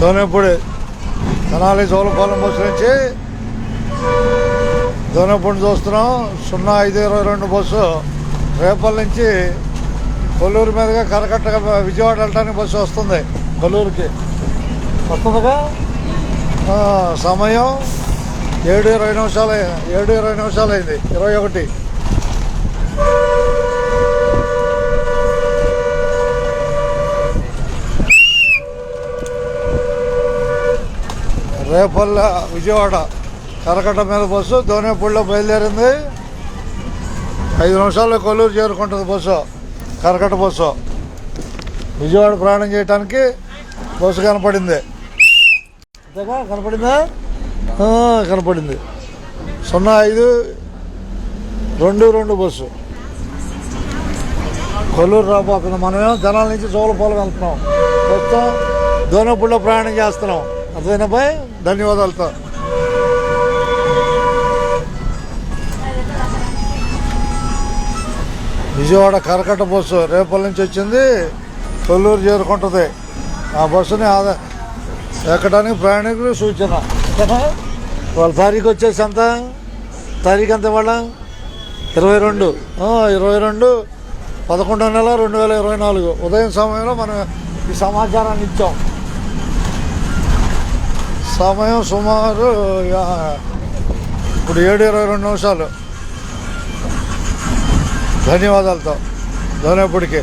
Donepudi Tenali Jolapalem bus నుంచి దోనేపూడి చూస్తున్నాం. 0522 bus రేపల్ నుంచి కొల్లూరు మీదుగా కరకట్టగా విజయవాడ వెళ్ళడానికి బస్సు వస్తుంది. కొల్లూరుకి వస్తుందిగా. సమయం 7:20 నిమిషాలు 7:20 నిమిషాలు అయింది. 21 రేపల్ల విజయవాడ కరకట్ట మీద బస్సు దోనేపూడిలో బయలుదేరింది. 5 నిమిషాల్లో కొల్లూరు చేరుకుంటుంది బస్సు. కరకట్ట బస్సు విజయవాడ ప్రయాణం చేయడానికి బస్సు కనపడింది. అంతేగా కనపడిందా? కనపడింది. 0522 బస్సు కొల్లూరు రాబోతుంది. మనమేమో తెనాలి నుంచి జోలపాలెం వెళ్తున్నాం. ప్రస్తుతం దోనేపూడిలో ప్రయాణం చేస్తున్నాం. అర్థమైనా బాయ్. ధన్యవాదాలతో. విజయవాడ కరకట్ట బస్సు రేపల్ నుంచి వచ్చింది. కొల్లూరు చేరుకుంటుంది. ఆ బస్సుని ఎక్కడానికి ప్రయాణికులు సూచన. వాళ్ళ తారీఖు వచ్చేసి ఎంత? తారీఖు ఎంత వాళ్ళ? 22 11/11/2024 ఉదయం సమయంలో మనం ఈ సమాచారాన్ని ఇచ్చాం. సమయం సుమారు ఇప్పుడు 7:22 నిమిషాలు. ధన్యవాదాలతో దోనేపూడికి.